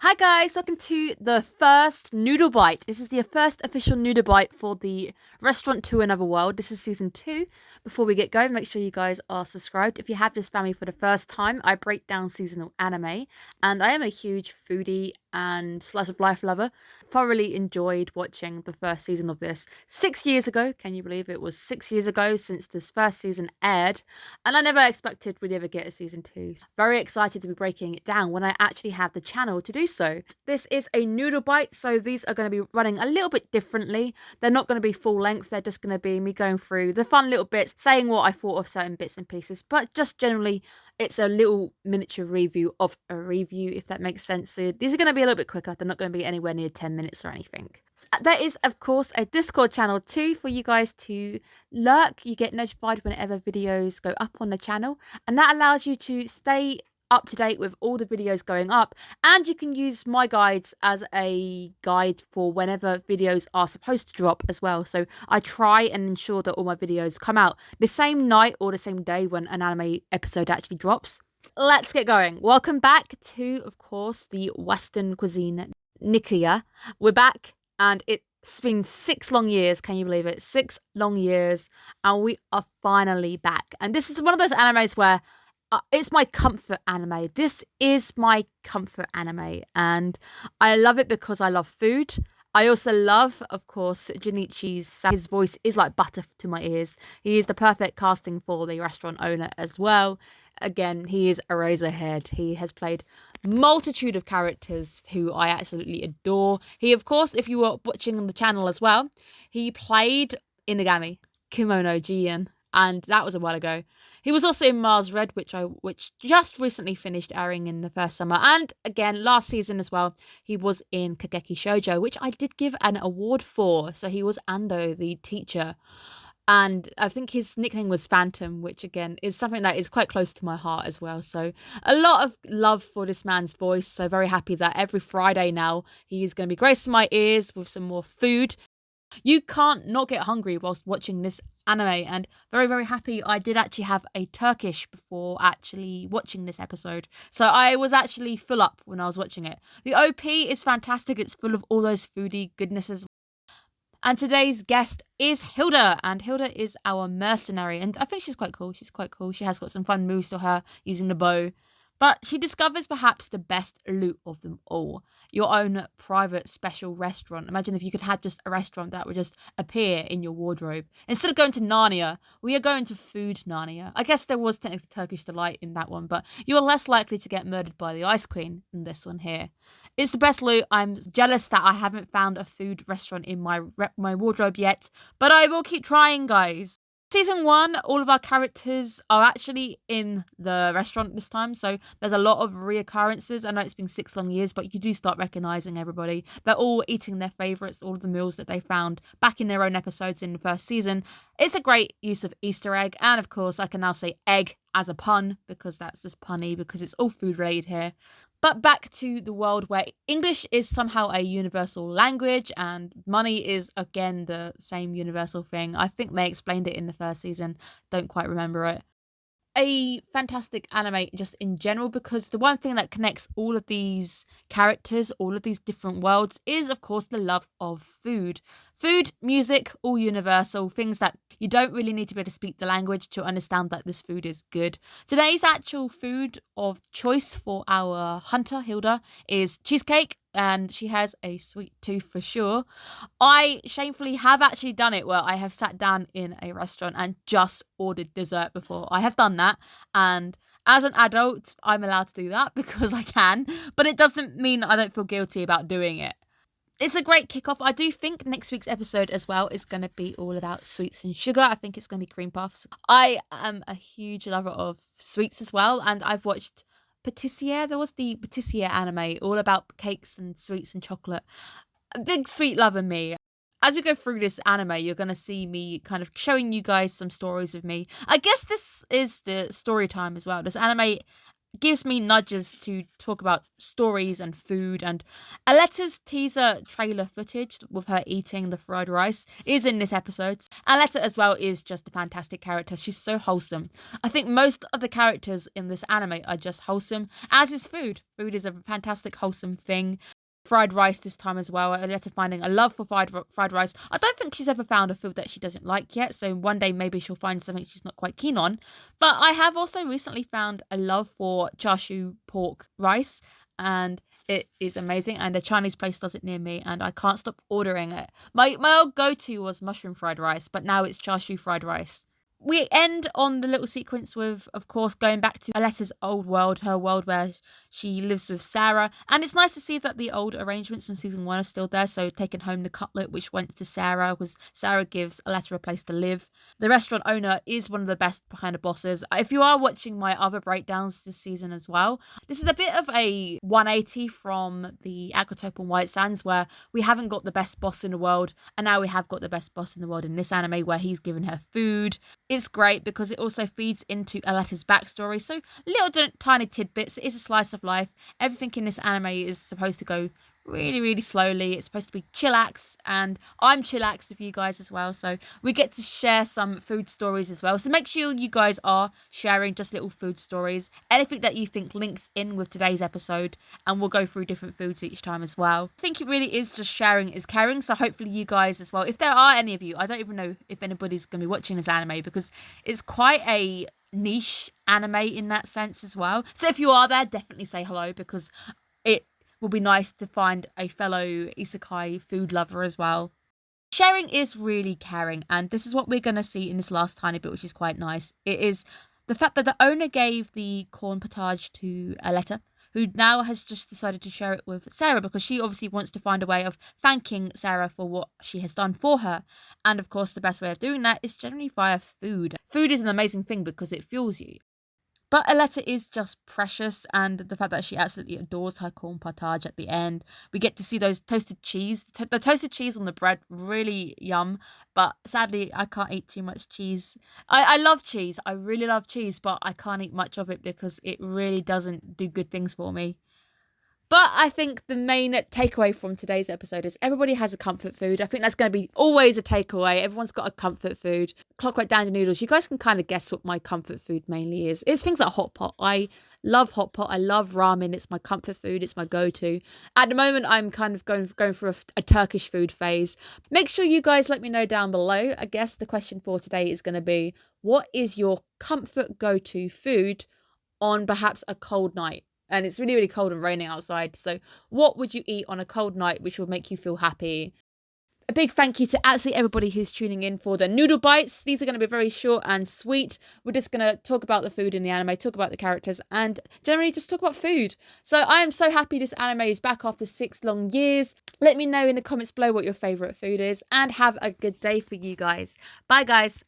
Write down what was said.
Hi guys, welcome to the first Noodle Bite. This is the first official Noodle Bite for the Restaurant to Another World. This is season 2. Before we get going, make sure you guys are subscribed. If you have this family for the first time, I break down seasonal anime, and I am a huge foodie and slice of life lover. Thoroughly enjoyed watching the first season of this 6 years ago. Can you believe it was 6 years ago since this first season aired? And I never expected we'd ever get a season 2. Very excited to be breaking it down when I actually have the channel to do so. This is a Noodle Bite, so these are going to be running a little bit differently. They're not going to be full length, they're just going to be me going through the fun little bits, saying what I thought of certain bits and pieces, but just generally it's a little miniature review of a review, if that makes sense. So these are going to be a little bit quicker, they're not going to be anywhere near 10 minutes or anything. There is, of course, a Discord channel too for you guys to lurk. You get notified whenever videos go up on the channel, and that allows you to stay up to date with all the videos going up, and you can use my guides as a guide for whenever videos are supposed to drop as well. So I try and ensure that all my videos come out the same night or the same day when an anime episode actually drops. Let's get going. Welcome back to, of course, the Western cuisine Nikkei. We're back, and it's been 6 long years. Can you believe it? 6 long years, and we are finally back. And this is one of those animes where it's my comfort anime. This is my comfort anime, and I love it because I love food. I also love, of course, Junichi's. His voice is like butter to my ears. He is the perfect casting for the restaurant owner as well. Again, he is a razorhead. He has played multitude of characters who I absolutely adore. He, of course, if you were watching on the channel as well, he played Inagami, Kimono Jian, and that was a while ago. He was also in Mars Red, which just recently finished airing in the first summer. And again, last season as well, he was in Kageki Shoujo, which I did give an award for. So he was Ando, the teacher. And I think his nickname was Phantom, which again is something that is quite close to my heart as well. So a lot of love for this man's voice. So very happy that every Friday now he is going to be gracing my ears with some more food. You can't not get hungry whilst watching this anime, and very, very happy I did actually have a Turkish before actually watching this episode. So I was actually full up when I was watching it. The OP is fantastic. It's full of all those foodie goodnesses. And today's guest is Hilda, and Hilda is our mercenary, and I think she's quite cool. She has got some fun moves to her using the bow. But she discovers perhaps the best loot of them all. Your own private special restaurant. Imagine if you could have just a restaurant that would just appear in your wardrobe. Instead of going to Narnia, we are going to Food Narnia. I guess there was technically Turkish Delight in that one, but you're less likely to get murdered by the Ice Queen in this one here. It's the best loot. I'm jealous that I haven't found a food restaurant in my wardrobe yet, but I will keep trying, guys. Season 1, all of our characters are actually in the restaurant this time, so there's a lot of reoccurrences. I know it's been 6 long years, but you do start recognising everybody. They're all eating their favourites, all of the meals that they found back in their own episodes in the first season. It's a great use of Easter egg, and of course I can now say egg as a pun, because that's just punny, because it's all food related here. But back to the world where English is somehow a universal language and money is, again, the same universal thing. I think they explained it in the first season. Don't quite remember it. A fantastic anime just in general, because the one thing that connects all of these characters, all of these different worlds, is, of course, the love of food. Food, music, all universal, things that you don't really need to be able to speak the language to understand that this food is good. Today's actual food of choice for our hunter, Hilda, is cheesecake, and she has a sweet tooth for sure. I shamefully have actually done it where I have sat down in a restaurant and just ordered dessert before. I have done that, and as an adult, I'm allowed to do that because I can, but it doesn't mean I don't feel guilty about doing it. It's a great kickoff. I do think next week's episode as well is going to be all about sweets and sugar. I think it's going to be cream puffs. I am a huge lover of sweets as well, and I've watched Patissiere. There was the Patissiere anime, all about cakes and sweets and chocolate. A big sweet lover me. As we go through this anime, you're going to see me kind of showing you guys some stories of me. I guess this is the story time as well. This anime gives me nudges to talk about stories and food. And Aletta's teaser trailer footage with her eating the fried rice is in this episode. Aletta as well is just a fantastic character. She's so wholesome. I think most of the characters in this anime are just wholesome, as is food. Food is a fantastic wholesome thing. Fried rice this time as well. Aletta finding a love for fried rice. I don't think she's ever found a food that she doesn't like yet, so one day maybe she'll find something she's not quite keen on. But I have also recently found a love for char siu pork rice, and it is amazing. And a Chinese place does it near me, and I can't stop ordering it. My old go-to was mushroom fried rice, but now it's char siu fried rice. We end on the little sequence with, of course, going back to Aletta's old world, her world where she lives with Sarah. And it's nice to see that the old arrangements from season 1 are still there. So taking home the cutlet, which went to Sarah, because Sarah gives Aletta a place to live. The restaurant owner is one of the best kind of bosses. If you are watching my other breakdowns this season as well, this is a bit of a 180 from the Aquatope and White Sands, where we haven't got the best boss in the world, and now we have got the best boss in the world in this anime, where he's given her food. It's great because it also feeds into Aletta's backstory. So little tiny tidbits. It is a slice of life. Everything in this anime is supposed to go really, really slowly. It's supposed to be chillax, and I'm chillax with you guys as well. So we get to share some food stories as well. So make sure you guys are sharing just little food stories. Anything that you think links in with today's episode, and we'll go through different foods each time as well. I think it really is just sharing is caring. So hopefully you guys as well, if there are any of you, I don't even know if anybody's going to be watching this anime because it's quite a niche anime in that sense as well. So if you are there, definitely say hello, because it will be nice to find a fellow isekai food lover as well. Sharing is really caring, and this is what we're going to see in this last tiny bit, which is quite nice. It is the fact that the owner gave the corn potage to Aletta, who now has just decided to share it with Sarah, because she obviously wants to find a way of thanking Sarah for what she has done for her. And of course, the best way of doing that is generally via food. Food is an amazing thing because it fuels you. But Aletta is just precious, and the fact that she absolutely adores her corn potage at the end. We get to see those toasted cheese. The toasted cheese on the bread, really yum. But sadly, I can't eat too much cheese. I love cheese. I really love cheese, but I can't eat much of it because it really doesn't do good things for me. But I think the main takeaway from today's episode is everybody has a comfort food. I think that's going to be always a takeaway. Everyone's got a comfort food. Clockwork Dandy Noodles, you guys can kind of guess what my comfort food mainly is. It's things like hot pot. I love hot pot. I love ramen. It's my comfort food. It's my go-to. At the moment, I'm kind of going through a Turkish food phase. Make sure you guys let me know down below. I guess the question for today is going to be, what is your comfort go-to food on perhaps a cold night? And it's really, really cold and raining outside. So what would you eat on a cold night which would make you feel happy? A big thank you to absolutely everybody who's tuning in for the Noodle Bites. These are going to be very short and sweet. We're just going to talk about the food in the anime, talk about the characters, and generally just talk about food. So I am so happy this anime is back after 6 long years. Let me know in the comments below what your favourite food is, and have a good day for you guys. Bye, guys.